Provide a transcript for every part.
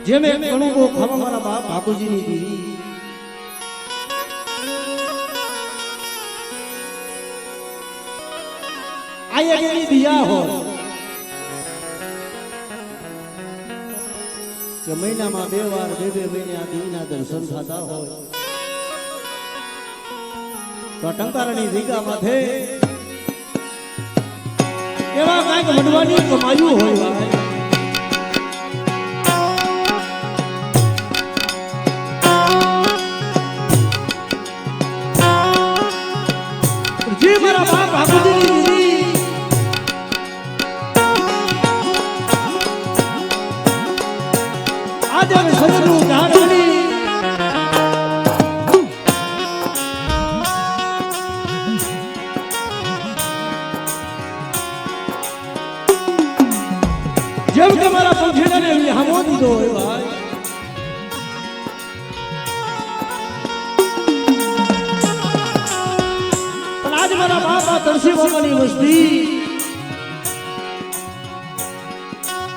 જેમે ઘણું કો ખાવા મારા બાપ બાપુજીની દીવી આયા કેની દિયા હો કે મહિનામાં 2 વાર 2 મહિને આ દીવીના દર્શન થતા હોય તો ટંકારાની દીકા માથે એવા કાંઈક વડવાની કમાયું હોય ભાઈ જે મારા બાપ બાપુજીની દીદી આજે અમે સદનું જાણવાની જેમ કે મારા પંખીડાને હામો દીધો હોય ભાઈ પણ આજ મારા બાપા તરસી બાબાની વસ્તી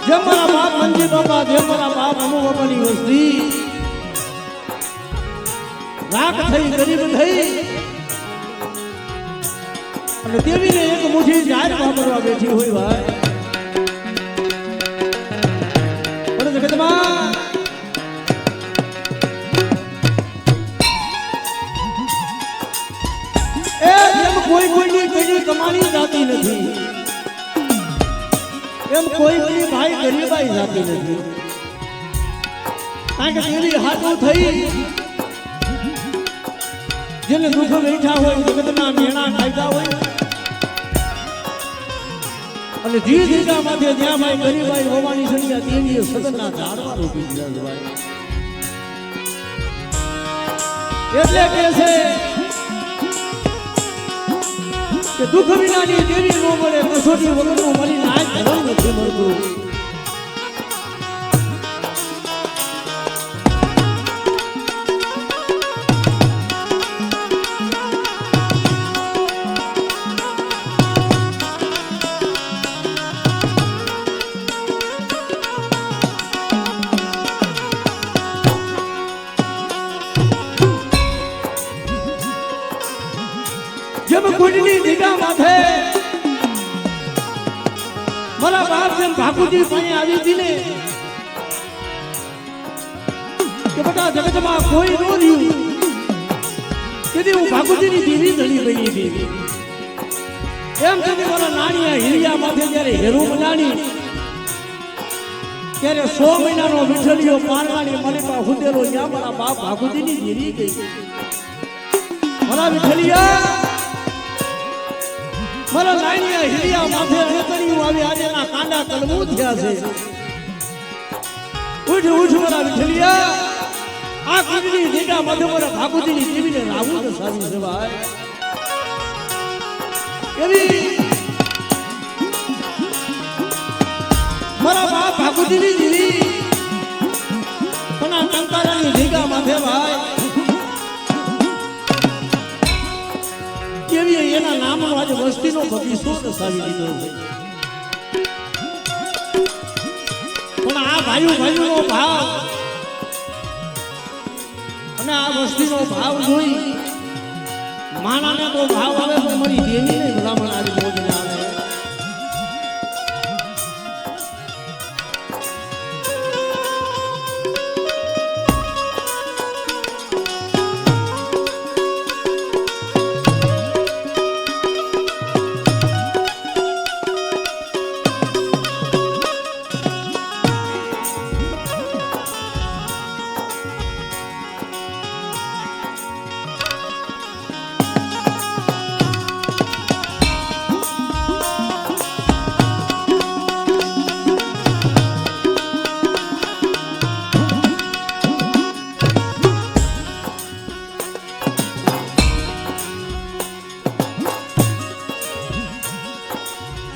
જેમ મારા બાપ મંજી બાબા જેમ મારા બાપ અમુ બાબાની વસ્તી રાખ થઈ ગરીબ થઈ અને દેવીને એક મુઠ્ઠી જાહેર વાપરવા બેઠી હોય ભાઈ જગતમાં એ જેમ કોઈ કોઈની કઈ કમાણી જાતી નથી એમ કોઈ કોઈની ભાઈ ગરીબાઈ જાતી નથી કારણ કે તેવી હાથો થઈ જેને દુઃખ બેઠા હોય જગતના મેણા ખાઈતા હોય અને ધીરે ધીરે માથે જ્યાં ભાઈ ગરીબાઈ હોવાની સંખ્યા તેની સદનના ઝાડવા રોપી દીધા ભાઈ એટલે કે છે કે દુઃખ વિનાની દેવી નો મળે કસોટી વગરનું મળીને આ ધર્મ નથી મળતું જેમ કુંડની દીગા માથે મારા બાપ જેમ બાપુજી પાસે આવી હતી ને કે બધા જગતમાં કોઈ નો રહ્યું તેથી હું બાપુજીની દીવી ધણી બની હતી એમ છતાં મારા નાની હિલિયા માથે જ્યારે હેરો બનાની ત્યારે 100 મહિનાનો વિઠલિયો પારવાની મલિકા હુદેલો યા મારા બાપ બાપુજીની દીવી ગઈ મારા વિઠલિયા મારા લાઈનિયા હિલિયા માથે અણકણિયું આવી આજે ના કાંડા કલમું થયા છે ઉઠ ઉઠ મારા વિઠલિયા આ કુંડની દીગા માથે મારા બાપુજીની દેવીને રાવું દસાવી છે ભાઈ એવી મારા બાપ બાપુજીની દેવી પણ આ ટંકારાની દીગા માથે ભાઈ કેવી એના નામનો આજે વસ્તીનો બગીચો દસાવી દીધો પણ આ ભાઈઓનો ભાવ અને આ વસ્તીનો ભાવ જોઈ માણાને તો ભાવ આવે પણ મારી દેવી ને ભલામણ આવી મોજ ના આવે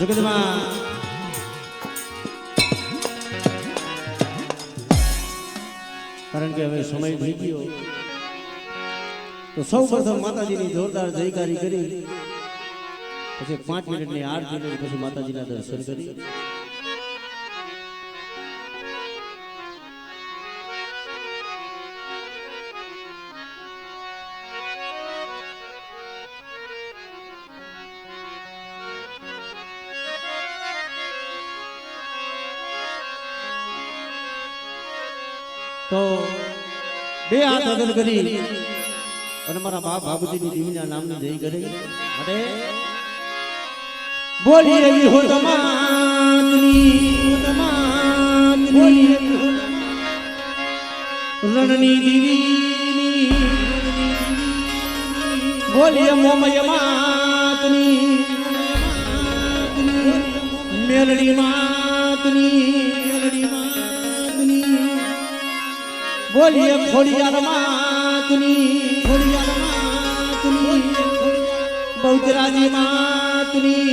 જગતમાં કારણ કે હવે સમય થઈ ગયો તો સૌ પ્રથમ માતાજીની જોરદાર જયકારી કરી પછી 5 મિનિટની આરતી કરી પછી માતાજીના દર્શન કરી તો બે હાથ આગળ કરી અને મારા બાપ બાબુજીની દેવીના નામની જય કરી માટે બોલી એવી હો તમાની રણની દેવીની બોલીએ મોમય માતની મેલડી માતની બોલીએ ખોડિયાર માતની બહુચરાજી માતની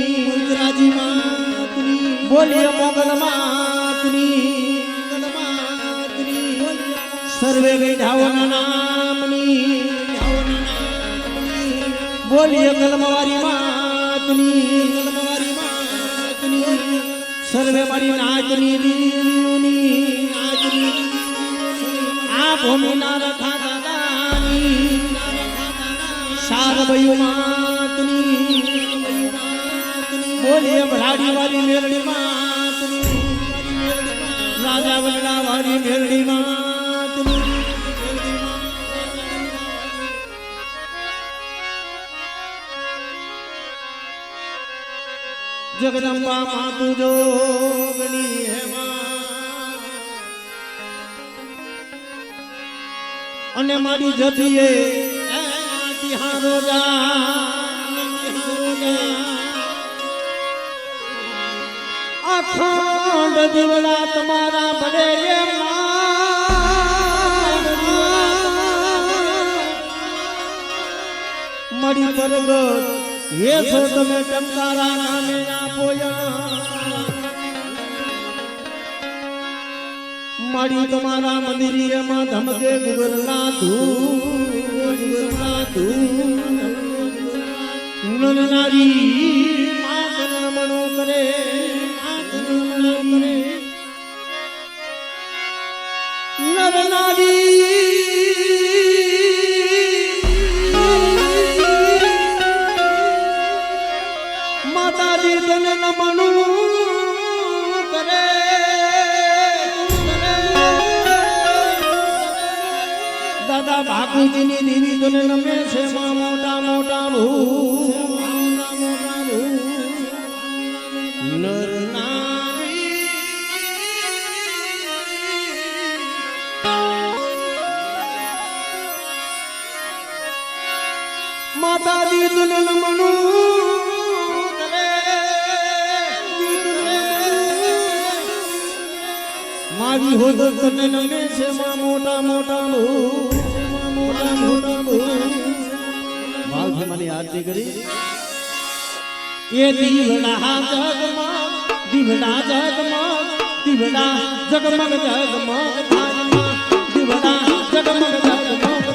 બોલીએ મોગલ માતની સર્વે ગઈઢાઓના નામની બોલીએ કલમવારી માતની સર્વે મારી નાચની દીવની આ ભૂમિના રખા દાદાની શારભયુ માતની બોલીએ ભરાડી વાળી મેરડી માતની રાજા વડલા વાળી મેરડી માતની જગદંબા માતુ જોગણી હેમા અને મારી જતીએ તિહારો અખંડ દીવડા તમારા બડે મળી પરગટ ये सो તમે ટંકારા નામે આપોયા મારી તમારા મંદિરિયામાં ધમકે ગુગરના નરનારી માતન મનો કરે નરનારી માતાજી તને નમનું કરે દાદા ભાગુજીની દેવી તને નમે છે માં મોટા મોટા ભૂ નરનારી માતાજી તને નમનું મારી હો તો તને નમે છે માં મોટા મોટા ભાવથી મને આરતી કરી એ દીવડા જગમગ દીવડા જગમગ જગમગ થાયમાં દીવડા જગમગ થાયમાં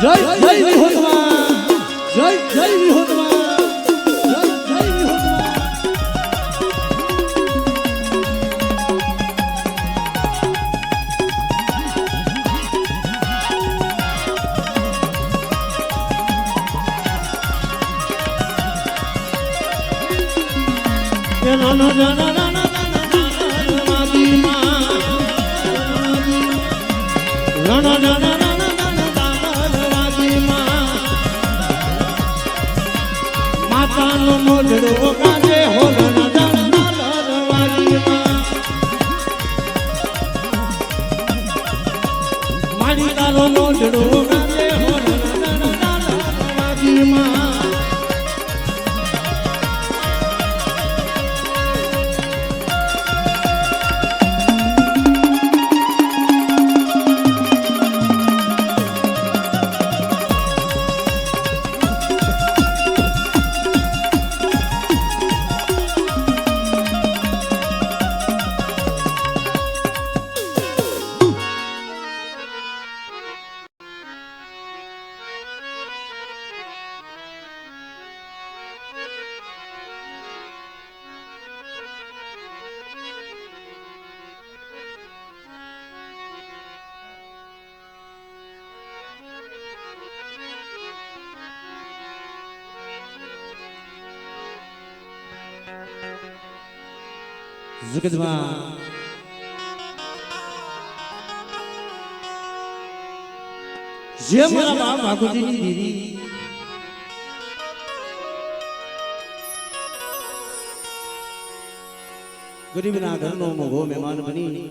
જય જય વિહોતમાં જય જય વિહોતમાં જય જય વિહોતમાં ના ના ના ના ના ના માગી માં ના ના ના ના માતાનો મોઢડો કાજે હોલના દાણા વાગીમાં મારી તારો મોઢડો કાજે હોલના દાણા વાગીમાં જગતમાં જે મારા બાપ ભાગુજીની દીદી ગરીબના ઘરનો મોભો મહેમાન બની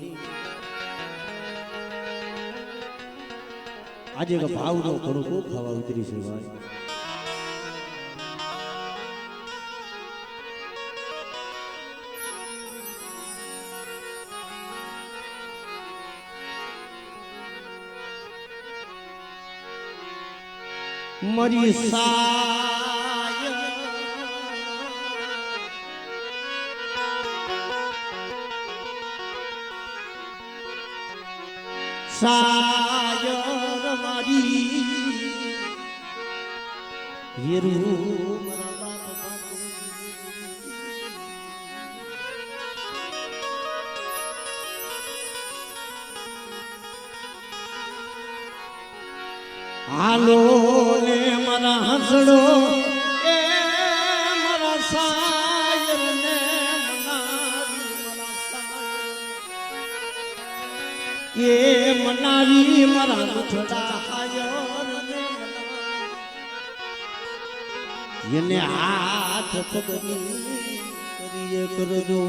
આજે ભાવનો કડકો ખાવા ઉતરી છે ભાઈ મરી સાય સાય મારી વીરુ હાલો ને મારા હસડો એ મારા સાયર ને એ મનાવી મારા મુઠડા હાયર ને એને હાથ પકડી કરજો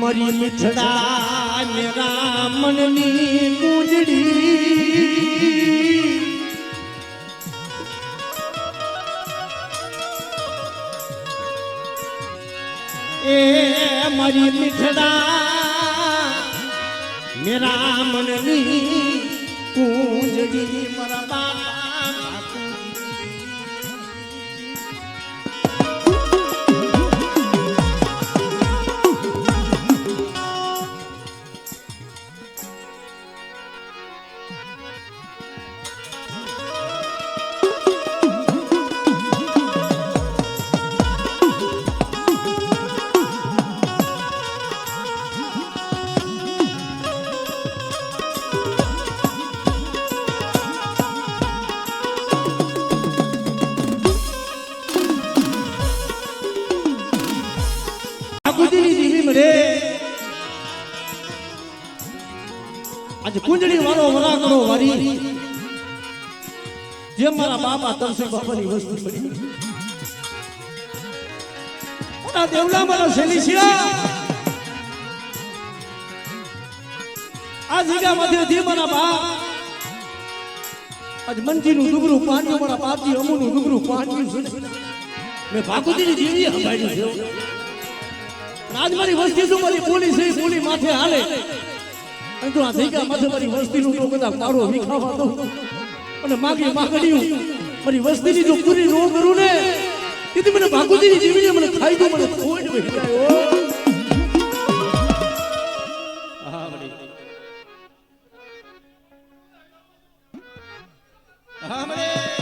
મરી મીઠડા મેરા મનની ગુંજડી એ મરી મીઠડા મેરા મનની ગુંજડી મારા બાપા આજે કુંજળી વાળો વરાકડો વારી જે મારા બાપા તરસે બાપાની વસ્તુ પડી ઓના દેવલા મારા સેલિસિયા આ જગ્યા માંથી જે મારા બાપ આજ મંજીનું ડુગરું પાણી મારા બાપજી અમુનું ડુગરું પાણી છે મેં ભાગુજીની દેવી સંભાળી છે આજ મારી વસ્તી શું મારી પોલીસ છે પોલી માથે હાલે અને તો આ જગ્યા માથે મારી વસ્તીનું તો બધા મારો વિખાવા દઉં અને માગી માગણીયું મારી વસ્તીની જો પૂરી ન કરું ને તેથી મને ભાગુજીની દેવીને મને ખાઈ દો મને ખોટ વહી જાય હા વળી હા વળી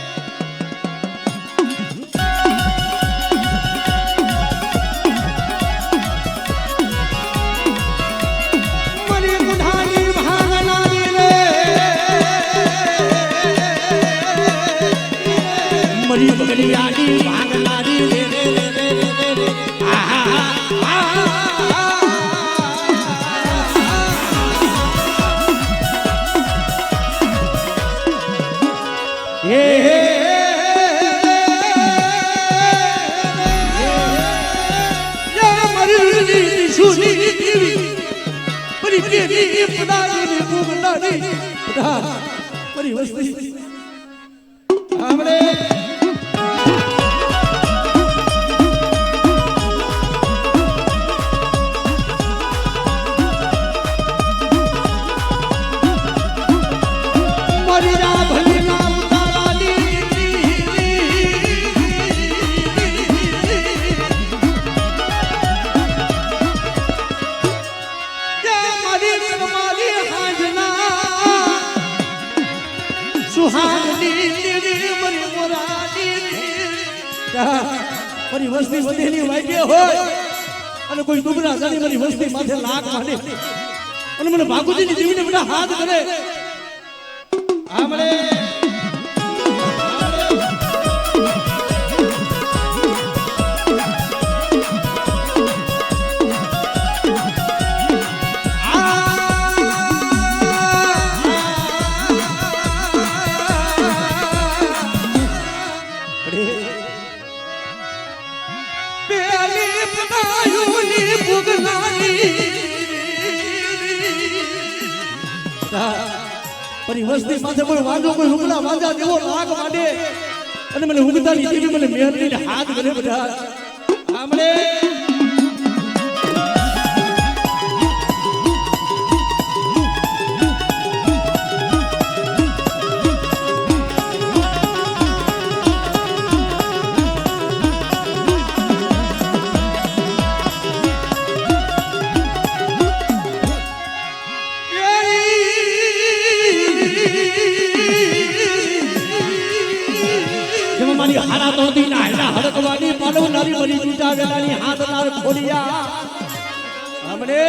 મરી બગડી આડી ભાગનારી રે રે રે રે રે હે મરી સુની દેવી મરી દેવી પડાની ભૂગનારી મરી વસ્તી આપણે મારી વસ્તી વધેલી વાગ્યે હોય અને કોઈ દુબળા જાણી મારી વસ્તી માથે લાગ માંડે અને મને ભાગુજીની દેવીને બધા હાથ કરે આપણે મારી વસ્તી માથે કોઈ વાંધો કોઈ હુકલા વાંધા જેવો લાગ માંડે અને મને હુકતાની દેવી મને મેહરને હાથ કરે બધા આપણે હારા તો દીના હેડા હડકવાની પાડવનારી મરી જૂટા વેલાની હાથનાર ખોડિયા હમણે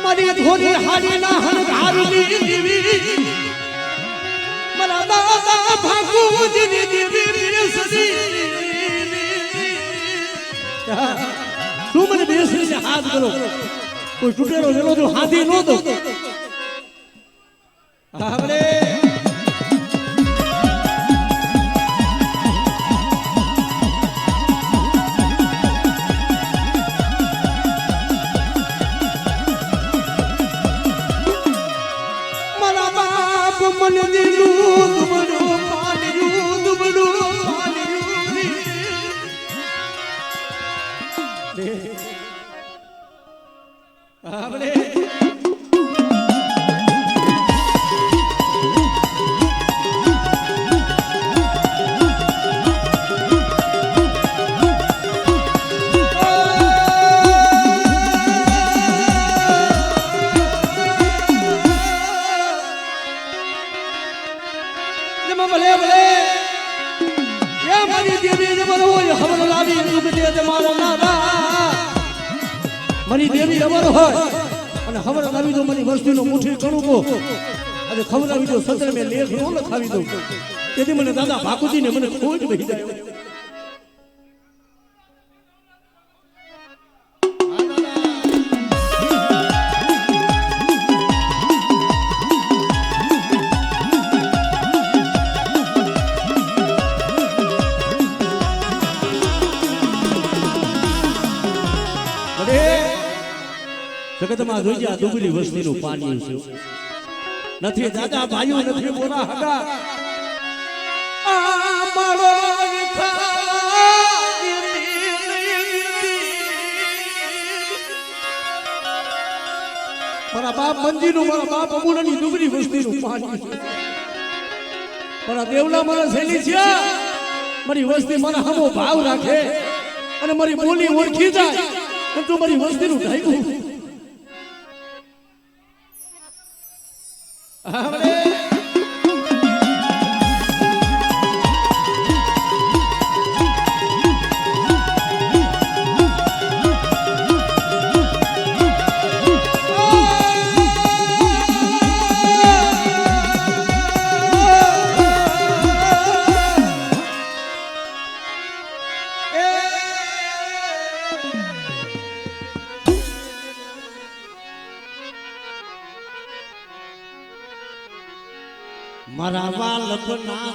મારી ધોરી હાડીના હણગારની દેવી મારા દાદા ભાગુજીની દેવી સદી તું મને બેસીને હાથ કરો કોઈ તૂટેલો વેલો જો હાથી ન દો આપણે મારા બાપ મને દીધું દુબડું પાડ્યું દુબડું આપણે ભલે ભલે મારી દેવી જબર હોય ખબર લાવી દે તમારો નાદા મારી દેવી અમર હોય અને ખબર લાવી દો મારી વસ્તીનો મુઠ્ઠી કણુકો અને ખબર લાવી દો સત્ર મેં લેખ નો લખાવી દઉં તેથી મને દાદા ભાકુજીને મને ખોટ વહી જાય જગતમાં જોઈ આ ડુંગળી વસ્તીનું પાણી છે નથી દાદા ભાઈઓ નથી બોલા હગા આ મારો મારા બાપ મંજીનું મારા બાપ અમૂલની ડુંગરી વસ્તીનું પાણી છે મારા દેવલા મારા શૈલી છે મારી વસ્તી મારા હમો ભાવ રાખે અને મારી બોલી ઓળખી જાય અને તું મારી વસ્તીનું ઢાંકું આપણે મારા વાલપના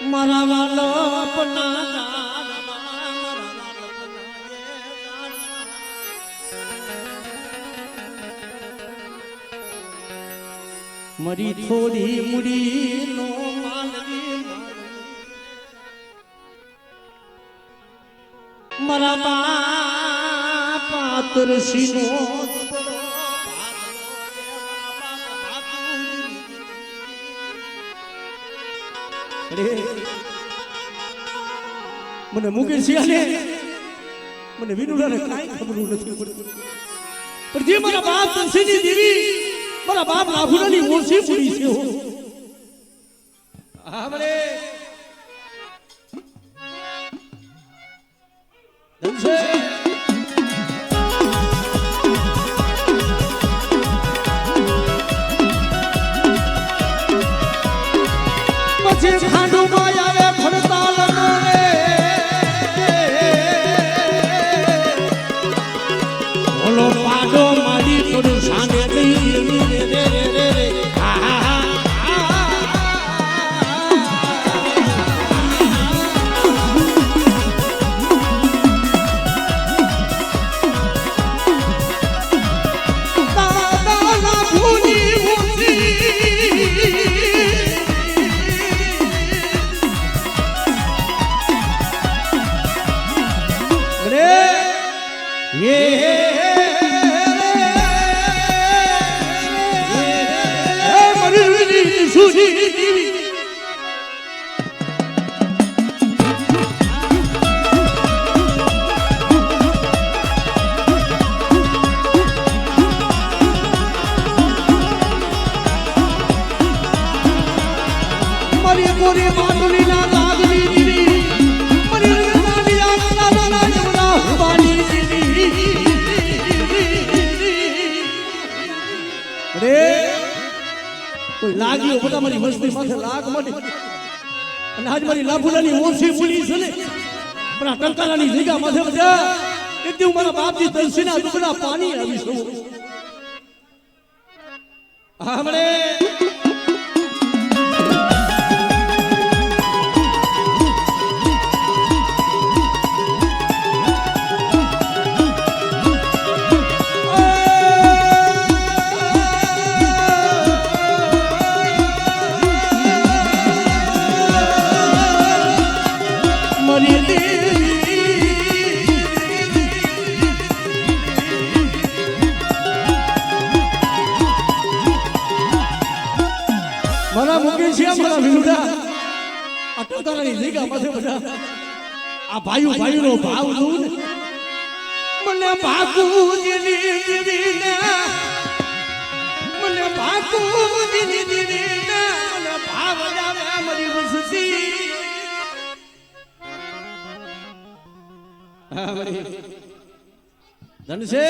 મારા વાલપના મારી થોડી મુડી નો માલવી મારા બાપા તુલસી નો મને મુકેશ ને મને વિનુડાને કાંઈ ખબર નથી પડતી પણ જે મારા બાપ તુલસીની દેવી મારા બાપ રાઘુડાની ઓછી પૂરી છે આપણે પછી ખાંડુમાં આવે ખડતાલ બોલો પાડો મારી થોડું સામે લાગ્યો બધા મારી વસ્તી માથે લાગ મળી અને આજ મારી લાભુડાની ઓછી બોલી છે ને પણ આ ટંકાલાની જગ્યા માથે બધા એકદમ મારા બાપજી તલસીના દુખના પાણી આવી છું આપણે મારા મુકેશ મારા વિનુડા આ ટંકારાની જગ્યા માથે બધા આ ભાઈનો ભાવ જોઉં ને મને ભાગુજીની દીદીના મને ભાગુજીની દીદીના મને ભાવ આવે મારી વસતી હા મારી ધનસે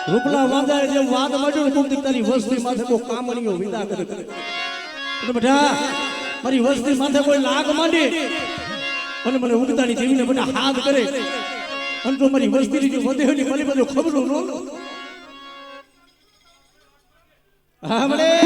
રૂપલા વાંદા જેમ વાત મળ્યો તું તારી વસ્તી માથે કોઈ કામણીઓ વિદા કરે બધા મારી વસ્તી માથે કોઈ લાગ માંડે અને મને ઉગતાની જેવીને બધા હાથ કરે અને જો મારી વસ્તીની જો વધેલી મારી બધું ખબરું ન હમણે